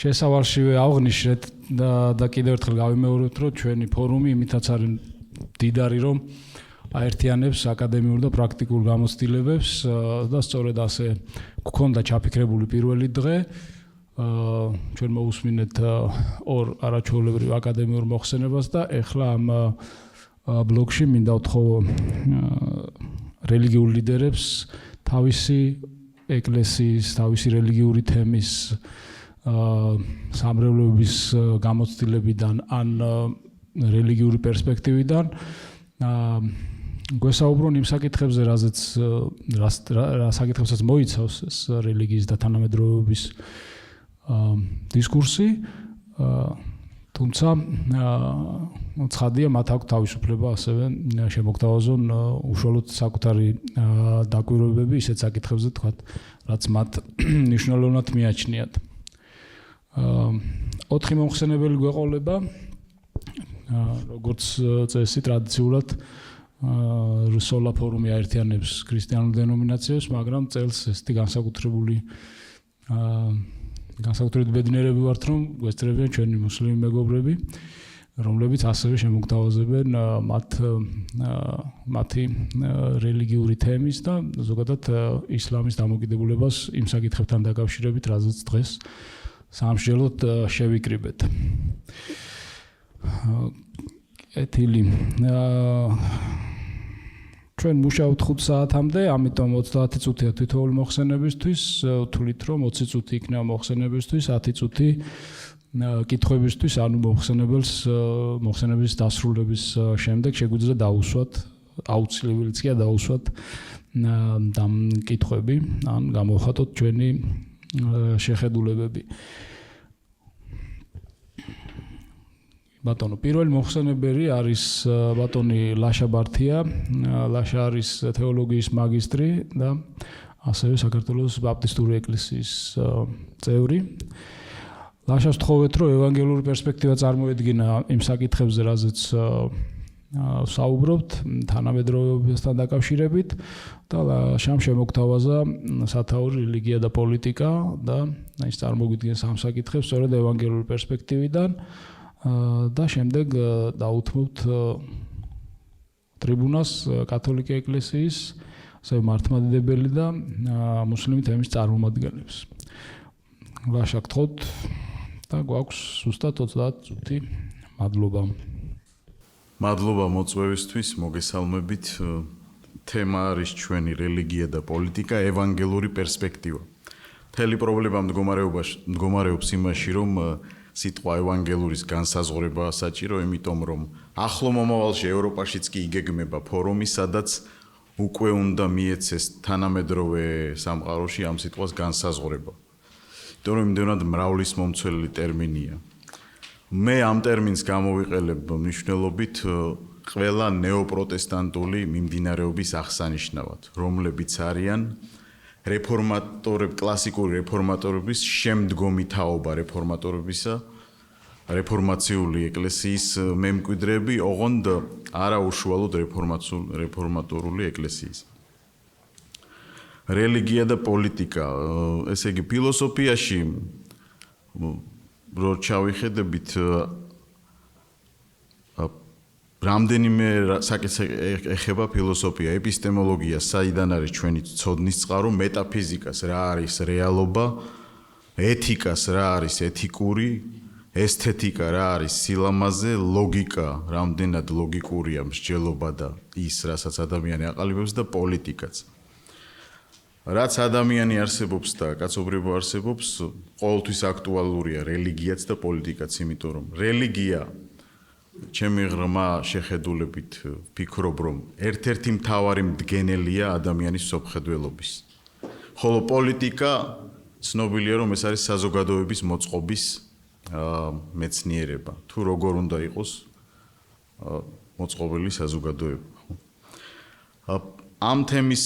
შესავალშივე აღნიშნეთ და კიდევ ერთხელ გავიმეორებთ, რომ ჩვენი ფორუმი იმითაც არის დიდარი, რომ აერთიანებს აკადემიურ და პრაქტიკულ გამოცდილებებს და სწორედ ასე გქონდა ჩაფიქრებული პირველი დღე. ჩვენ მოусმინეთ ორ არაჩვეულებრივ აკადემიურ მოხსენებას და ეხლა ამ ბლოგში მინდა ვთხოვო რელიგიურ ლიდერებს თავისი ეკლესიის, თავისი რელიგიური თემის სამრევლოების გამოცდილებიდან ან რელიგიური პერსპექტივიდან გვესაუბრონ იმ საკითხებზე, რა საკითხებსაც მოიცავს ეს რელიგიის და თანამედროვეობის დისკურსი, თუმცა ცხადია, მათ აქვს თავისუფლება ასევე შემოგთავაზონ უშუალოდ საკუთარი დაკვირვებები ისეთ საკითხებზე, თქვათ, რაც მათ მნიშვნელოვნად მიაჩნიათ. 4 მომხსენებელი გვეყოლება, როგორც წესი ტრადიციულად სოლა ფორუმი აერთიანებს ქრისტიანულ დენომინაციებს, მაგრამ წელს ესეთი განსაკუთრებული ბედნიერები ვართ, რომ გვესწრებიან ჩვენი მუსლიმი მეგობრები, რომლებიც ასევე შემოგთავაზებენ მათი რელიგიური თემის და ზოგადად ისლამის დამოკიდებულებას იმ საკითხებთან დაკავშირებით, რაზეც დღეს სამშველოდ შევიკრიბეთ. ეთილი ჩვენ მუშაობთ 5 საათამდე, ამიტომ 30 წუთია თითოეული მოხსენებისთვის, ვთვლით რომ 20 წუთი იქნება მოხსენებისთვის, 10 წუთი კითხვებისთვის, ანუ მოხსენების დასრულების შემდეგ შეგვიძლია დაუსვათ, აუცილებელიც კი დაუსვათ კითხვები, ან გამოვხატოთ ჩვენი შეხედულებები. ბატონო, პირველი მოხსენებელი არის ბატონი ლაშა ბართია. ლაშა არის თეოლოგიის მაგისტრი და ასევე საქართველოს ბაპტისტური ეკლესიის წევრი. ლაშას ვთხოვეთ, რომ ევანგელური პერსპექტივა წარმოედგინა იმ საკითხებზე, რაზეც საუბრობთ, თანამედროვეობასთან დაკავშირებით და ლაშამ შემოგთავაზა სათაური რელიგია და პოლიტიკა და ის წარმოგვიდგენს ამ საკითხებს სწორედ ევანგელური პერსპექტივიდან. და შემდეგ დაუთმობთ ტრიბუნას კათოლიკე ეკლესიის, ასევე მართლმადიდებელი და მუსლიმი თემის წარმომადგენლებს. ლაშა გთხოვთ და გვაქვს ზუსტად 30 წუთი. მადლობა. მადლობა მოწვევისთვის, მოგესალმებით. თემა არის ჩვენი რელიგია და პოლიტიკა, ევანგელური პერსპექტივა. მთელი პრობლემა მდგომარეობს იმაში, რომ სიტყვა ევანგელურის განსაზღვრება საჭირო, იმიტომ რომ ახლო მომავალში ევროპაშიც კი იგეგმება ფორუმი, სადაც უკვე უნდა მიეცეს თანამედროვე სამყაროში ამ სიტყვას განსაზღვრება. იმიტომ რომ იმდენად მრავლისმომცველი ტერმინია. მე ამ ტერმინს გამოვიყენებ მნიშვნელობით ყველა ნეოპროტესტანტული მიმდინარეობის აღსანიშნავად, რომლებიც არიან კლასიკური რეფორმატორების შემდგომი თაობა რეფორმატორებისა, რეფორმაციული ეკლესიის მემკვიდრეები, ოღონდ არაუშუალოდ რეფორმატორული ეკლესიის. რელიგია და პოლიტიკა, ესე იგი ფილოსოფიაში რო ჩავიხედებით რამდენიმე საკითხი ეხება ფილოსოფია, ეპისტემოლოგია, საიდან არის ჩვენი ცოდნის წყარო, მეტაფიზიკას, რა არის რეალობა, ეთიკას, რა არის ეთიკური, ესთეტიკა, რა არის სილამაზე, ლოგიკა, რამდენად ლოგიკურია მსჯელობა და ის, რასაც ადამიანი აყალიბებს და პოლიტიკაც. რაც ადამიანი არსებობს და კაცობრიობა არსებობს, ყოველთვის აქტუალურია რელიგიაც და პოლიტიკაც, იმიტომ რომ რელიგია ჩემი ღრმა შეხედულებით ვფიქრობ, რომ ერთ-ერთი მთავარი მდგენელია ადამიანის სოფხედველობის. ხოლო პოლიტიკა ცნობილია, რომ ეს არის საზოგადოების მოწყობის მეცნიერება. თუ როგორ უნდა იყოს მოწყობილი საზოგადოება. ამ თემის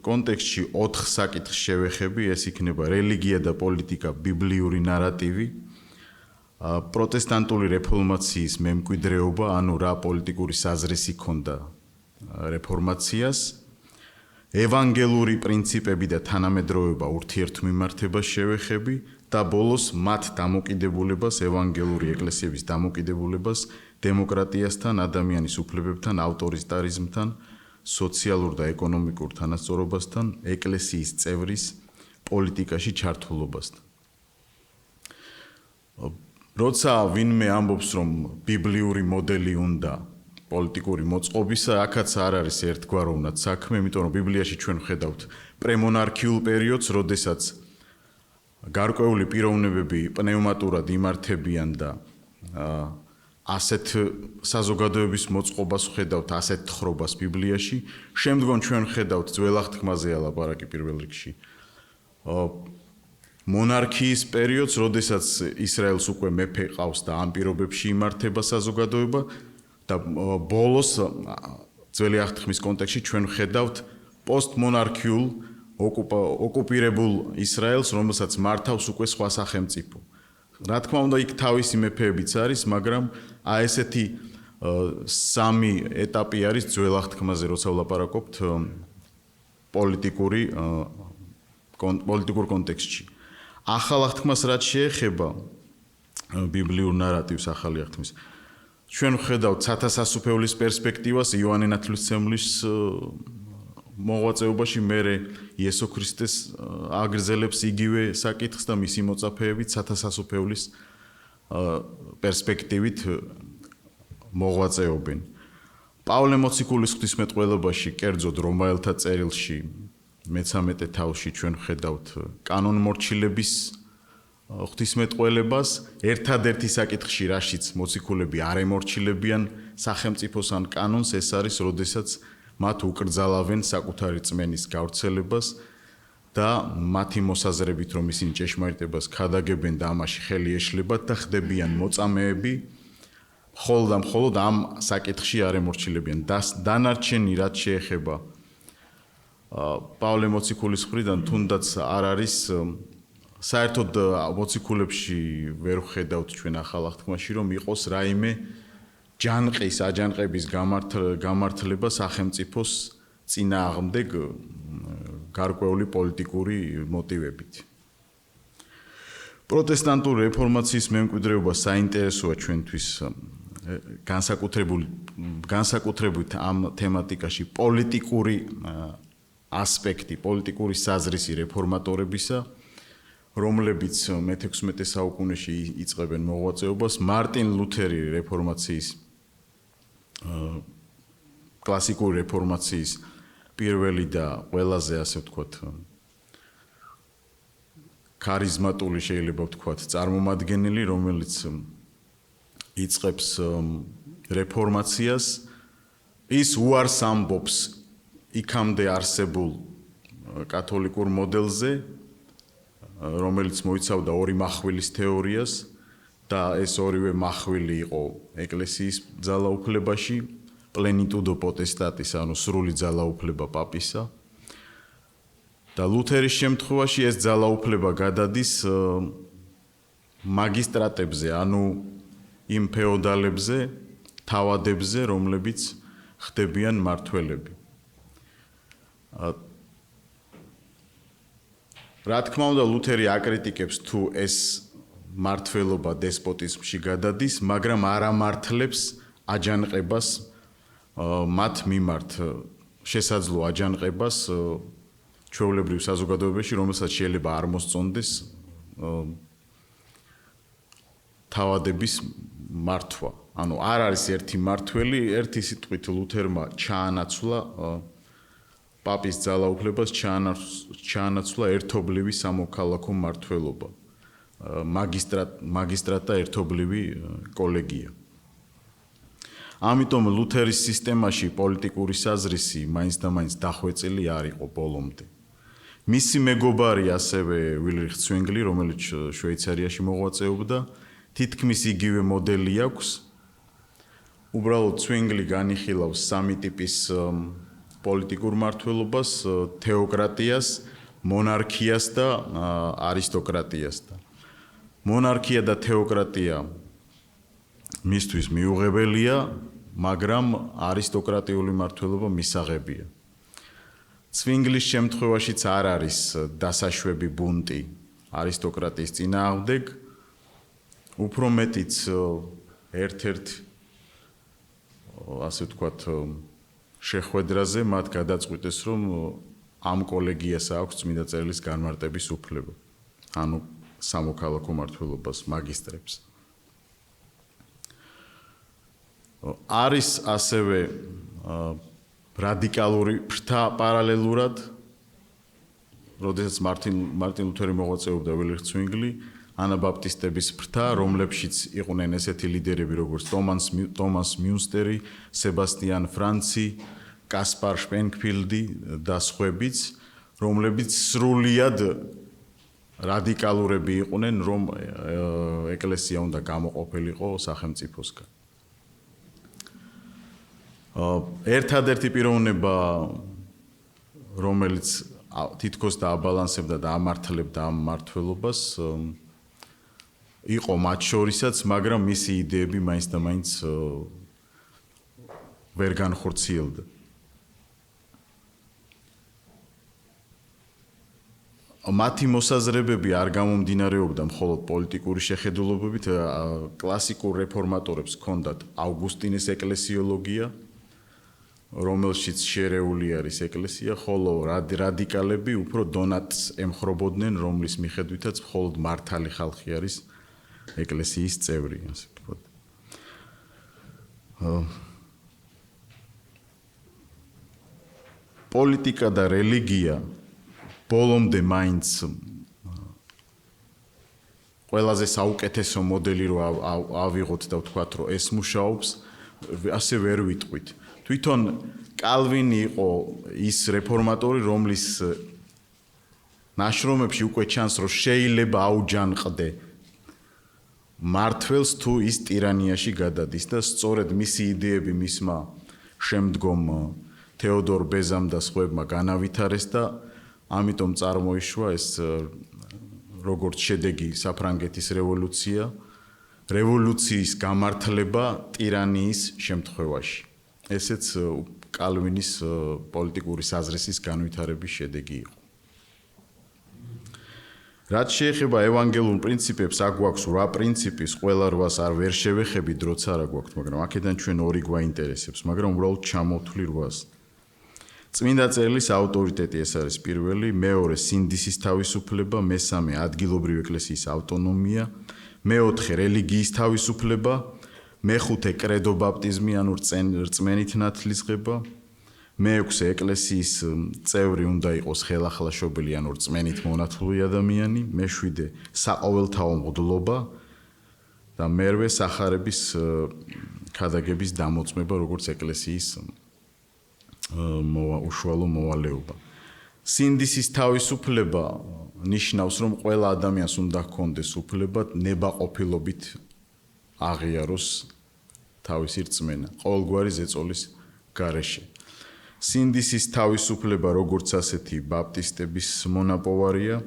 კონტექსტში 4 საკითხს შევეხები, ეს იქნება რელიგია და პოლიტიკა, ბიბლიური ნარატივი, პროტესტანტული რეფორმაციის მემკვიდრეობა, ანუ რა პოლიტიკური საზრისი ჰქონდა რეფორმაციას, ევანგელური პრინციპები და თანამედროვეობა ურთიერთმიმართებას შევეხები და ბოლოს მათ დამოკიდებულებას, ევანგელური ეკლესიების დამოკიდებულებას დემოკრატიასთან, ადამიანის უფლებებთან, ავტორიტარიზმთან, სოციალურ და ეკონომიკურ თანასწორობასთან, ეკლესიის წევრის პოლიტიკაში ჩართულობასთან. როცა ვინმე ამბობს, რომ ბიბლიური მოდელი უნდა პოლიტიკური მოწყობისა, აქაც არ არის ერთგვაროვნად საქმე, იმიტომ რომ ბიბლიაში ჩვენ ვხედავთ პრემონარქიულ პერიოდს, როდესაც გარკვეული პიროვნებები პნევმატურად იმართებიან და ასეთ საზოგადოების მოწყობას ვხედავთ, ასეთ თხრობას ბიბლიაში. შემდგომ ჩვენ ვხედავთ ძველ აღთქმაზეა ლაპარაკი პირველ რიგში. მონარქიის პერიოდს, როდესაც ისრაელს უკვე მეფე ყავს და ამ პირობებში იმართება საზოგადოება და ბოლოს ძველი აღთქმის კონტექსტში ჩვენ ვხედავთ პოსტმონარქიულ ოკუპირებულ ისრაელს, რომელსაც მართავს უკვე სხვა სახელმწიფო. რა თქმა უნდა, იქ თავისი მეფეებიც არის, მაგრამ ესეთი სამი ეტაპი არის ძველ აღთქმაზე, როცა ვლაპარაკობთ პოლიტიკურ კონტექსტში. ახალ აღთქმას რაც შეეხება ბიბლიურ ნარატივს ახალი აღთქმის, ჩვენ ვხედავთ სათასასუფევლის პერსპექტივას იოანე ნათლისმცემლის მოღვაწეობაში, მერე იესო ქრისტეს აგრძელებს იგივე საკითხს და მისი მოწაფეებით სათასასუფევლის პერსპექტივით მოღვაწეობენ. პავლე მოციქულის ღვთისმეტყველებაში, კერძოდ რომაელთა წერილში მე-13 თავში ჩვენ ვხედავთ კანონმორჩილების ღვთისმეტყველებას, ერთადერთი საკითხში, რაშიც მოციქულები არ ემორჩილებიან სახელმწიფოს ან კანონს, ეს არის, როდესაც მათ უკრძალავენ საკუთარი წმენის გავრცელებას და მათი მოსაზრებით, რომ ისინი ჭეშმარიტებას ქადაგებენ და ამაში ხელი ეშლებათ და ხდებიან მოწამეები, მხოლოდ და მხოლოდ ამ საკითხში არ ემორჩილებიან. დანარჩენი, რაც შეეხება პავლე მოციქულის მხრიდან, თუნდაც არ არის საერთოდ მოციქულებში ვერ ვხედავთ ჩვენ ახალ აღთქმაში, რომ იყოს რაიმე ჯანყის, აჯანყების გამართლება სახელმწიფოს წინააღმდეგ გარკვეული პოლიტიკური მოტივებით. პროტესტანტული რეფორმაციის მემკვიდრეობა საინტერესოა ჩვენთვის განსაკუთრებით ამ თემატიკაში პოლიტიკური ასპექტი, პოლიტიკური საზრისი რეფორმატორებისა, რომლებიც მე-16 საუკუნეში იწყებენ მოღვაწეობას. მარტინ ლუთერი რეფორმაციის კლასიკური რეფორმაციის პირველი და ყველაზე, ასე ვთქვათ, ქარიზმატული შეიძლება ვთქვათ, წარმომადგენელი, რომელიც იწყებს რეფორმაციას, ის უარს ამბობს იქამდე არსებულ კათოლიკურ მოდელზე, რომელიც მოიცავდა ორი მახვილის თეორიას და ეს ორივე მახვილი იყო ეკლესიის ძალაუფლებაში, პლენიტუდო პოტესტატის, ანუ სრული ძალაუფლება პაპისა. და ლუთერის შემთხვევაში ეს ძალაუფლება გადადის მაგისტრატებზე, ანუ იმ ფეოდალებზე, თავადებზე, რომლებიც ხდებიან მმართველები. რა თქმა უნდა, ლუთერი აკრიტიკებს თუ ეს მმართველობა დესპოტიზმში გადადის, მაგრამ არ ამართლებს აჯანყებას მათ მიმართ, შესაძლო აჯანყებას ჩვეულებრივ საზოგადოებაში, რომელსაც შეიძლება არ მოსწონდეს თავადების მართვა. ანუ არ არის ერთი მმართველი, ერთი სიტყვით ლუთერმა ჩაანაცვლა პაპის ძალაუფლებას, ჩაანაცვლა ერთობლივი სამოქალაქო მმართველობა, მაგისტრატა ერთობლივი კოლეგია. ამიტომ ლუთერის სისტემაში პოლიტიკური საზრისი მაინც და მაინც დახვეწილი არ იყო ბოლომდე. მისი მეგობარი ასევე ვილრიხ ცვინგლი, რომელიც შვეიცარიაში მოღვაწეობდა, თითქმის იგივე მოდელი აქვს. უბრალოდ ცვინგლი განიხილავს სამი ტიპის პოლიტიკურ მმართველობას, თეოკრატიას, მონარქიას და არისტოკრატიას. მონარქია და თეოკრატია მისთვის მიუღებელია, მაგრამ არისტოკრატიული მმართველობა მისაღებია. ცვინგლის შემთხვევაშიც არ არის დასაშვები ბუნტი არისტოკრატიის წინააღმდეგ, უფრო მეტიც ერთ-ერთ ასე ვთქვათ შეხვედრაზე მათ გადაწყვიტეს, რომ ამ კოლეგიას აქვს წმინდა წერილის განმარტების უფლება, ანუ სამოქალაქო მმართველობას მაგისტრებს. არის ასევე რადიკალური ფრთა პარალელურად, როდესაც მარტინ ლუთერი მოღვაწეობდა ვილჰელმ ცვინგლი, ანაბაპტისტების ფრთა, რომლებშიც იყვნენ ესეთი ლიდერები, როგორც ტომას მიუნსტერი, სებასტიან ფრანცი, კასპარ შპენგფილდი და სხვაებიც, რომლებიც სრულიად რადიკალურები იყვნენ, რომ ეკლესია უნდა გამოყოფილიყო სახელმწიფოსგან. ერთადერთი პიროვნება, რომელიც თითქოს დააბალანსებდა და ამართლებდა ამ მმართველობას, იყო მათ შორისაც, მაგრამ მისი იდეები მაინც და მაინც ვერ განხორციელდა. მათი მოსაზრებები არ გამომდინარეობდა მხოლოდ პოლიტიკური შეხედულობებით, კლასიკურ რეფორმატორებს ჰქონდათ ავგუსტინეს ეკლესიოლოგია, რომელშიც შერეული არის ეკლესია, ხოლო რადიკალები უფრო დონატს ემხრობოდნენ, რომლის მიხედვითაც მხოლოდ მართალი ხალხი არის ეკლესიის წევრი, ასე ვთქვათ. პოლიტიკა და რელიგია ბოლომდე მაინც ყველაზე საუკეთესო მოდელი რო ავიღოთ და ვთქვათ, რომ ეს მუშაობს, ასე ვერ ვიტყვით. თვითონ კალვინი იყო ის რეფორმატორი, რომლის ნაშრომებში უკვე ჩანს, რომ შეიძლება აუჯანყდე მართველს თუ ის ტირანიაში გადადის და სწორედ მისი იდეები მისმა შემდგომ თეოდორ ბეზამ და სხვებმა განავითარეს და ამიტომ წარმოიშვა ეს როგორც შედეგი საფრანგეთის რევოლუცია, რევოლუციის გამართლება ტირანიის შემთხვევაში. ესეც კალვინის პოლიტიკური საზრისის განვითარების შედეგი იყო. რაც შეეხება ევანგელურ პრინციპებს, აქ გვაქვს 8 პრინციპის, ყველა 8-ს არ ვერ შევეხებით, დროც არა გვაქვს, მაგრამ აქედან ჩვენ ორი გვაინტერესებს, მაგრამ უბრალოდ ჩამოვთვლი 8-ს. წმინდა წერილის ავტორიტეტი ეს არის პირველი, მეორე სინდისის თავისუფლება, მესამე ადგილობრივი ეკლესიის ავტონომია, მეოთხე რელიგიის თავისუფლება, მეხუთე კრედო ბაპტიზმი, ანუ რწმენით ნათლისღება, მეექვსე ეკლესიის წევრი უნდა იყოს ხელახლაშობილი, ანუ რწმენით მონათლული ადამიანი, მეშვიდე საყოველთაო მღვდლობა და მერვე სახარების ქადაგების დამოწმება, როგორც ეკლესიის უშუალო მოვალეობა. სინდისის თავისუფლება ნიშნავს, რომ ყველა ადამიანს უნდა ჰქონდეს უფლება ნებაყოფილობით აღიაროს თავისი რწმენა, ყოველგვარი ზეწოლის გარეშე. სინდისის თავისუფლება, როგორც ასეთი, ბაპტისტების მონაპოვარია.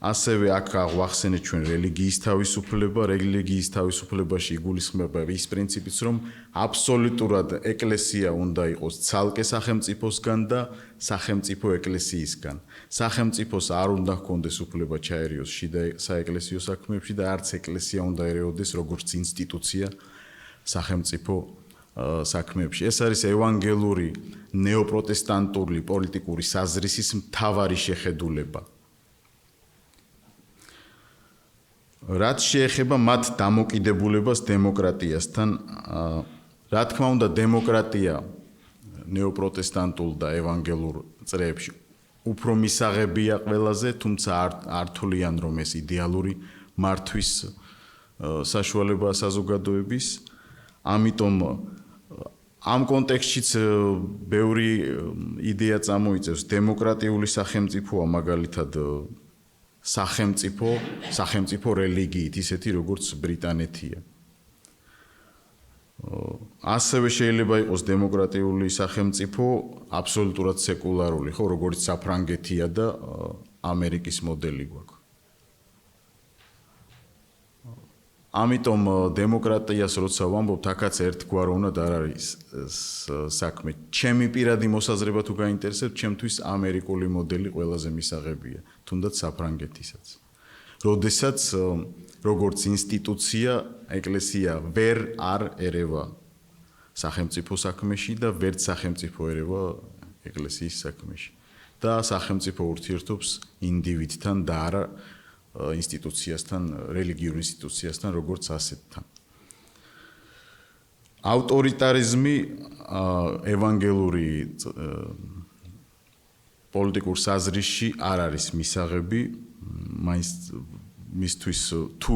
ასევე აქ აღვახსენეთ ჩვენ რელიგიის თავისუფლება, რელიგიის თავისუფლებაში იგულისხმება ის პრინციპიც, რომ აბსოლუტურად ეკლესია უნდა იყოს ცალკე სახელმწიფოსგან და სახელმწიფო ეკლესიისგან. სახელმწიფოს არ უნდა ჰქონდეს უფლება ჩაერიოს შიდა საეკლესიო საქმეებში და არც ეკლესია უნდა ერეოდეს როგორც ინსტიტუცია სახელმწიფო საქმეებში. ეს არის ევანგელური ნეოპროტესტანტული პოლიტიკური საზრისის მთავარი შეხედულება. რაც შეეხება მათ დამოკიდებულებას დემოკრატიასთან, რა თქმა უნდა, დემოკრატია ნეოპროტესტანტულ და ევანგელურ წრეებში უფრო მისაღებია ყველაზე, თუმცა არ თვლიან, რომ ეს იდეალური მართვის საშუალებაა საზოგადოების. ამიტომ ამ კონტექსტშიც ბევრი იდეა წამოიწევს. დემოკრატიული სახელმწიფოა მაგალითად სახელმწიფო რელიგიით, ისეთი როგორც ბრიტანეთია. ასევე შეიძლება იყოს დემოკრატიული სახელმწიფო აბსოლუტურად სეკულარული, ხო, როგორც საფრანგეთია და ამერიკის მოდელი გვაქვს. ამიტომ დემოკრატიას როცა ვამბობთ, აქაც ერთგვაროვნად არ არის საქმე. ჩემი პირადი მოსაზრება თუ გაინტერესებთ, ჩემთვის ამერიკული მოდელი ყველაზე მისაღებია, თუნდაც საფრანგეთისაც. როდესაც როგორც ინსტიტუცია ეკლესია ვერ არ ერევა სახელმწიფო საქმეში და ვერც სახელმწიფო ერევა ეკლესიის საქმეში და სახელმწიფო ურთიერთობს ინდივიდთან და არა ინსტიტუციასთან, რელიგიურ ინსტიტუციასთან, როგორც ასეთთან. ავტორიტარიზმი ევანგელური პოლიტიკურ საზრისში არ არის მისაღები, მაინც მისთვის თუ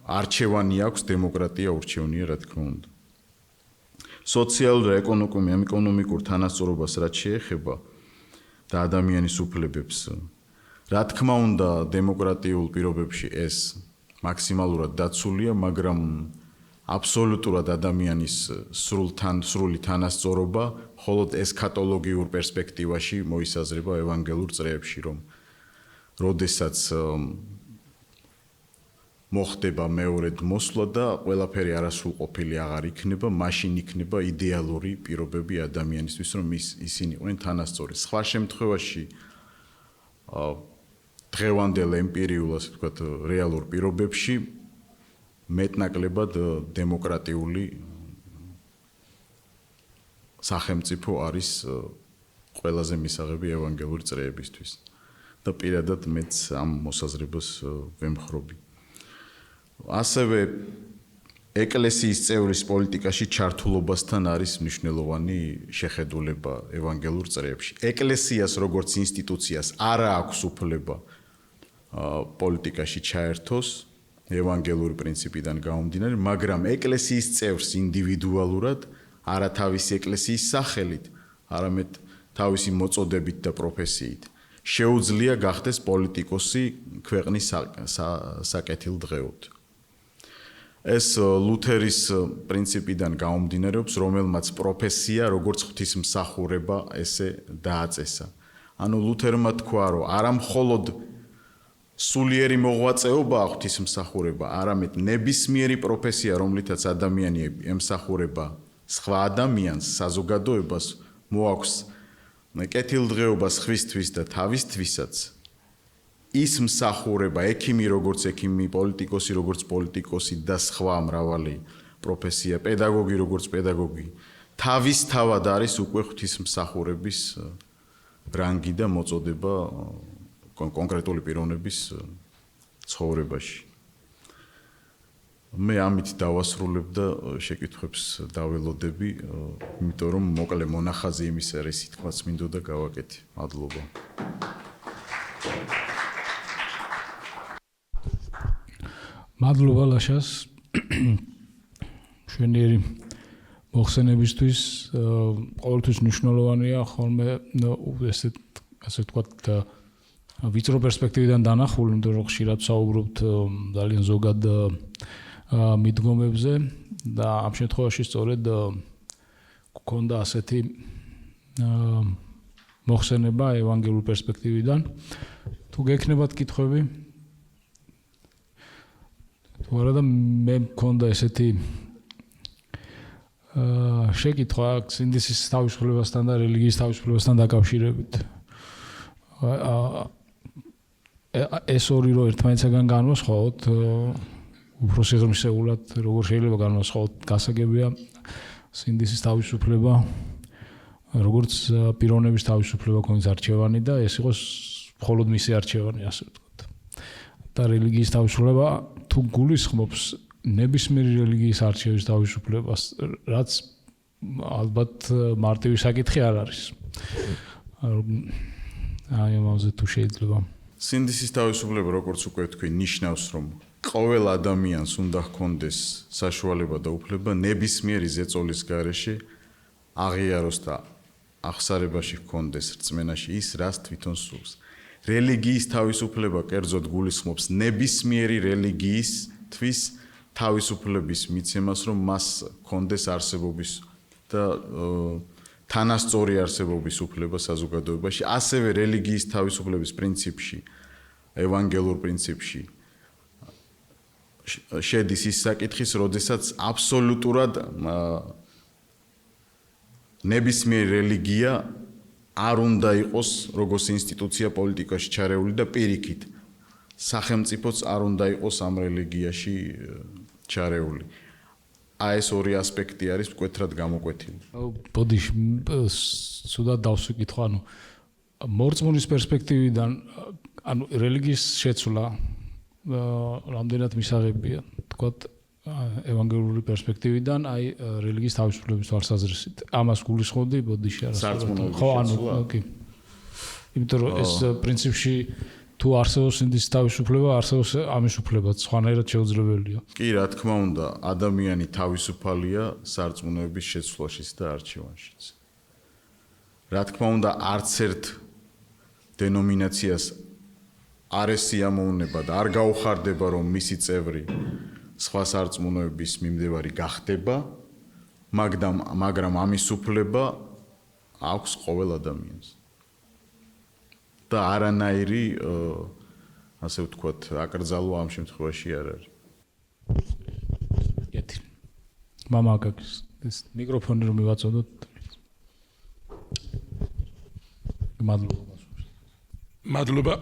არჩევანი აქვს დემოკრატია ურჩევნია, რა თქმა უნდა. სოციალურ და ეკონომიკურ თანასწორობას რაც შეეხება და ადამიანის უფლებებს, რა თქმა უნდა, დემოკრატიულ პირობებში ეს მაქსიმალურად დაცულია, მაგრამ აბსოლუტურად ადამიანის სრული თანასწორობა, მხოლოდ ესქატოლოგიურ პერსპექტივაში მოისაზრება ევანგელურ წრეებში, რომ როდესაც მოხდება მეორედ მოსვლა და ყველაფერი არასრულყოფილი აღარ იქნება, მაშინ იქნება იდეალური პირობები ადამიანისთვის, რომ ისინი იყვნენ თანასწორი. სხვა შემთხვევაში დღევანდელ ემპირიულ, ასე ვთქვათ, რეალურ პირობებში მეტნაკლებად დემოკრატიული სახელმწიფო არის ყველაზე მისაღები ევანგელური წრეებისთვის. და პირადად მეც ამ მოსაზრებას ვემხრობი. ასევე ეკლესიის წევრის პოლიტიკაში ჩართულობასთან არის მნიშვნელოვანი შეხედულება ევანგელურ წრეებში. ეკლესიას როგორც ინსტიტუციას არ აქვს უფლება პოლიტიკაში ჩაერთოს ევანგელური პრინციპიდან გამომდინარე, მაგრამ ეკლესიის წევრს ინდივიდუალურად არა თავისი ეკლესიის სახელით, არამედ თავისი მოწოდებით და პროფესიით შეუძლია გახდეს პოლიტიკოსი ქვეყნის საკეთილდღეოდ. ეს ლუთერის პრინციპიდან გამომდინარეობს, რომელმაც პროფესია როგორც ღვთისმსახურება ესე დააწესა. ანუ ლუთერმა თქვა, რომ არა მხოლოდ სულიერი მოღვაწეობა ღვთისმსახურება, არამედ ნებისმიერი პროფესია, რომლითაც ადამიანი ემსახურება სხვა ადამიანს, საზოგადოებას, მოაქვს კეთილდღეობა სხვისთვის და თავისთვისაც. ის მსახურება, ექიმი როგორც ექიმი, პოლიტიკოსი როგორც პოლიტიკოსი და სხვა მრავალი პროფესია, პედაგოგი როგორც პედაგოგი, თავისთავად არის უკვე ღვთისმსახურების რანგი და მოწოდება კონკრეტული პიროვნების ცხოვრებაში. მე ამით დავასრულებ და შეკითხვებს დაველოდები, იმიტომ რომ მოკლე მონახაზი იმის არის, თქواس მინდოდა გავაკეთე. მადლობა. მადლობა ლაშას. შვენიერი მოხსენებისთვის ყოველთვის მნიშვნელოვანია ხოლმე ასე ვთქვათ ვიწრო პერსპექტივიდან დანახული, იმიტომ რომ ხშირად საუბრობთ ძალიან ზოგად მიდგომებზე და ამ შემთხვევაში სწორედ გქონდა ასეთი მოხსენება ევანგელურ პერსპექტივიდან. თუ გექნებათ კითხვები? თუ არა და მე მქონდა ესეთი შეკითხვა სინდისის თავისუფლებასთან და რელიგიის თავისუფლებასთან დაკავშირებით. ეს ორი რო ერთმანეთსაგან განვასხვაოთ, უფრო სიღრმისეულად როგორ შეიძლება განვასხვაოთ, გასაგებია სინდისის თავისუფლება, როგორც პიროვნების თავისუფლება ქონდეს არჩევანი და ეს იყოს მხოლოდ მისი არჩევანი, ასე ვთქვათ. და რელიგიის თავისუფლება თუ გულისხმობს ნებისმიერი რელიგიის არჩევის თავისუფლებას, რაც ალბათ მარტივი საკითხი არ არის. აი ამაზე თუ შეიძლება. სინდისის თავისუფლება, როგორც უკვე თქვი, ნიშნავს, რომ ყოველ ადამიანს უნდა ჰქონდეს საშუალება და უფლება ნებისმიერი ზეწოლის გარეშე აღიაროს და აღსარებაში ჰქონდეს რწმენაში ის, რაც თვითონ სურს. რელიგიის თავისუფლება კერძოდ გულისხმობს ნებისმიერი რელიგიისთვის თავისუფლების მიცემას, რომ მას ჰქონდეს არსებობის და თანასწორი არსებობის უფლება საზოგადოებაში, ასევე რელიგიის თავისუფლების პრინციპში, ევანგელურ პრინციპში შედის ის საკითხის, როდესაც აბსოლუტურად ნებისმიერი რელიგია არ უნდა იყოს როგორც ინსტიტუცია პოლიტიკაში ჩარეული და პირიქით სახელმწიფოც არ უნდა იყოს ამ რელიგიაში ჩარეული. აი ეს ორი ასპექტი არის მკვეთრად გამოკვეთილი. ბოდიში სულად დავსვიკითხო, ანუ მორწმუნის პერსპექტივიდან, ანუ რელიგიის შეცვლა რამდენად მისაღებია, თქვათ ევანგელიური პერსპექტივიდან, აი რელიგიის თავისუფლების თვალსაზრისით. ამას გულისხმობდი ბოდიში არა. სარწმუნოების ხო, ანუ შეცვლა. კი. იმიტომ რომ ეს პრინციპში თუ არსებობს ინდის თავისუფლება, არსებობს ამის უფლებაც, სხვანაირად შეუძლებელია. კი, რა თქმა უნდა, ადამიანი თავისუფალია სარწმუნოების შეცვლაშიც და არჩევანშიც. რა თქმა უნდა, არც ერთ დენომინაციას არ ესიამოვნება და არ გაუხარდება, რომ მისი წევრი სხვა სარწმუნოების მიმდევარი გახდება, მაგრამ ამის უფლება აქვს ყოველ ადამიანს. და არანაირი ასე ვთქვათ, აკრძალვა ამ შემთხვევაში არ არის. კეთილი. მამა აკაკის ეს მიკროფონი რომ მივაწოდოთ. მადლობა.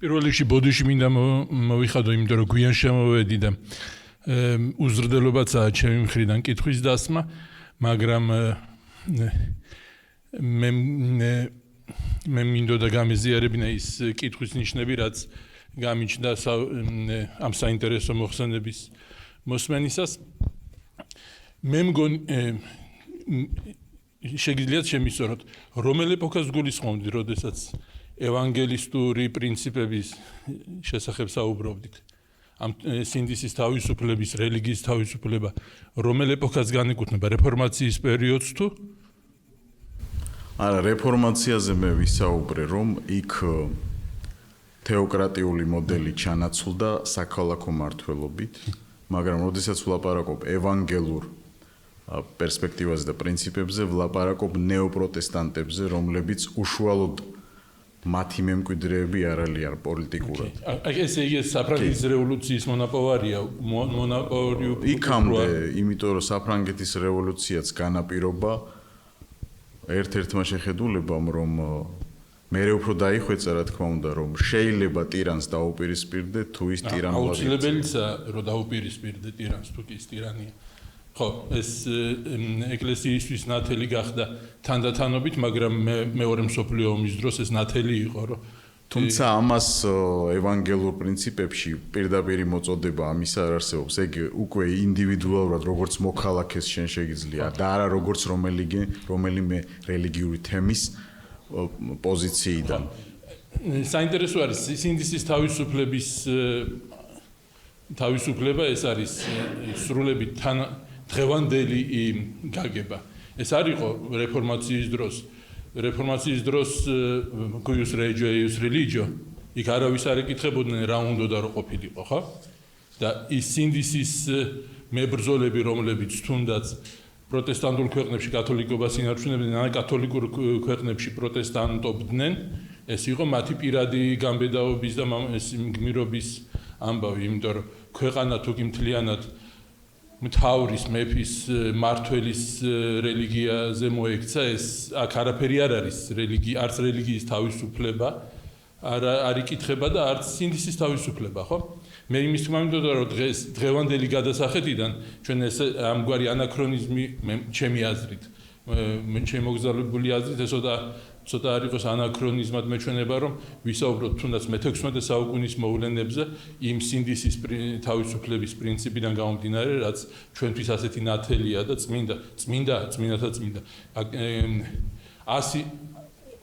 პირველ რიგში ბოდიში მინდა მოვიხადო, იმიტომ რომ გვიან შემოვედი და უზრდელობაცაა ჩემი მხრიდან კითხვის დასმა, მაგრამ მე მინდოდა გამეზიარებინა ის კითხვის ნიშნები, რაც გამიჩნდა ამ საინტერესო მოხსენების მოსმენისას. მე მგონი შეგიძლიათ შემისწოროთ, რომელ ეპოქას გულისხმობთ, როდესაც ევანგელისტური პრინციპების შესახებ საუბრობდით. ამ სინდისის თავისუფლების, რელიგიის თავისუფლება, რომელ ეპოქას განეკუთვნება, რეფორმაციის პერიოდს თუ? არა, რეფორმაციაზე მე ვისაუბრე, რომ იქ თეოკრატიული მოდელი ჩანაცვლდა საქალაქო მმართველობით, მაგრამ როდესაც ვლაპარაკობ ევანგელურ პერსპექტივაზე და პრინციპებზე, ვლაპარაკობ ნეოპროტესტანტებზე, რომლებიც უშუალოდ მათი მემკვიდრეები არ არიან პოლიტიკურად. ესე იგი საფრანგეთის რევოლუციის მონაპოვარია, იქამდე, იმიტომ რომ საფრანგეთის რევოლუციაც განაპირობა ერთ-ერთმა შეხედულებამ, რომ მერე უფრო დაიხვეწა, რა თქმა უნდა, რომ შეიძლება ტირანს დაუპირისპირდე, თუ ის ტირანულად. აუცილებელია, რომ დაუპირისპირდე ტირანს, თუ კი ის ტირანია. ხო, ეს ეკლესიისთვის ნათელი გახდა თანდათანობით, მაგრამ მეორე მსოფლიო ომის დროს ეს ნათელი იყო, რომ თუმცა ამას ევანგელურ პრინციპებში პირდაპირი მოწოდება ამის არ არსებობს. ეგ უკვე ინდივიდუალურად როგორც მოქალაქეს შენ შეგიძლია და არა როგორც რომელიმე რელიგიური თემის პოზიციიდან. საინტერესო არის სინდისის თავისუფლება, ეს არის სრულებით დღევანდელი გაგება. ეს არ იყო რეფორმაციის დროს cuius regio eius religio. იქ არავის არ ეკითხებოდნენ რა უნდა რომ ყოფილიყო, ხო? და ის სინდისის მებრძოლები, რომლებიც თუნდაც პროტესტანტულ ქვეყნებში კათოლიკობას ინარჩუნებდნენ, ან კათოლიკურ ქვეყნებში პროტესტანტობდნენ, ეს იყო მათი პირადი გამბედაობის და გმირობის ამბავი, იმიტომ რომ ქვეყანა თუ კი მთლიანად მთავრის მეფის მმართველის რელიგიაზე მოექცა, ეს აქ არაფერი არ არის არც რელიგიის თავისუფლება არ იკითხება და არც სინდისის თავისუფლება, ხო? მე იმის თქმა მინდოდა, რომ დღევანდელი გადასახედიდან ჩვენ ეს ამგვარი ანაქრონიზმი ჩემი აზრით, ჩემი მოგზაურებული აზრით, ეს ცოტა არ იყოს ანაქრონიზმად მეჩვენება, რომ ვისაუბროთ თუნდაც მე-16 საუკუნის მოვლენებზე, იმ სინდისის თავისუფლების პრინციპიდან გამომდინარე, რაც ჩვენთვის ასეთი ნათელია და წმინდა.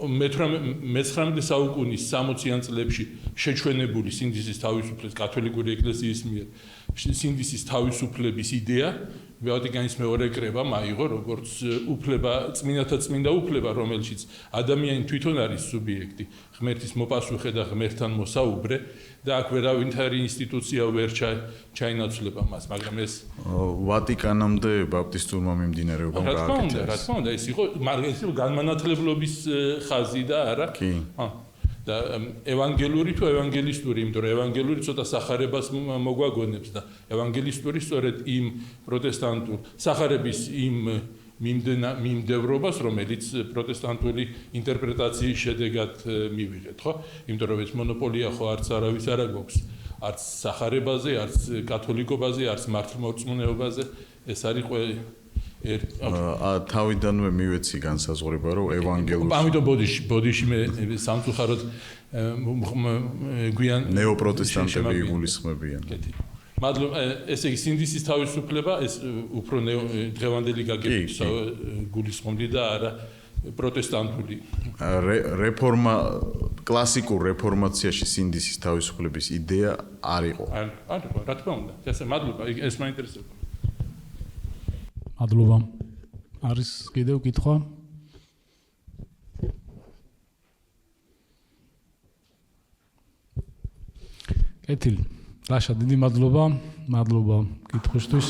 19 საუკუნის 60-იან წლებში შეჩვენებული სინდისის თავისუფლების კათოლიკური ეკლესიის მიერ სინდისის თავისუფლების იდეა ვატიკანის მეორე კრებამ აიღო როგორც წმინდა უფლება, რომელშიც ადამიანი თვითონ არის სუბიექტი, ღმერთის მოპასუხე და ღმერთთან მოსაუბრე და აქ ვერავითარი ინსტიტუცია ვერ ჩაინაცვლება მას, მაგრამ ეს ვატიკანამდე ბაპტისტურმა მიმდინარეობამ გააკეთა. რა თქმა უნდა, ეს იყო განმანათლებლობის ხაზი და არა. კი. და ევანგელური თუ ევანგელისტური, იმიტომ რომ ევანგელური ცოტა სახარებას მოგვაგონებს და ევანგელისტური სწორედ იმ პროტესტანტულ სახარების იმ მიმდევრობას, რომელიც პროტესტანტული ინტერპრეტაციის შედეგად მივიღეთ, ხო? იმიტომ რომ ეს მონოპოლია ხო არც არავის არ აქვს, არც სახარებაზე, არც კათოლიკობაზე, არც მართლმორწმუნეობაზე, ეს არის თავიდანვე მივეცი განსაზღვრება, რომ ევანგელოს ამიტომ ბოდიში მე სამწუხაროდ გვიან ნეოპროტესტანტები იგულისხმებიან. მადლობა, ესე იგი სინდისის თავისუფლება ეს უფრო დღევანდელი გაგებით გულისხმობდი და არა პროტესტანტული. რეფორმა კლასიკურ რეფორმაციაში სინდისის თავისუფლების იდეა არ იყო. არ იყო, რა თქმა უნდა. ესე მადლობა, ეს მაინტერესებდა. მადლობა. არის კიდევ კითხვა? კეთილი. ლაშა, დიდი მადლობა. მადლობა კითხვისთვის.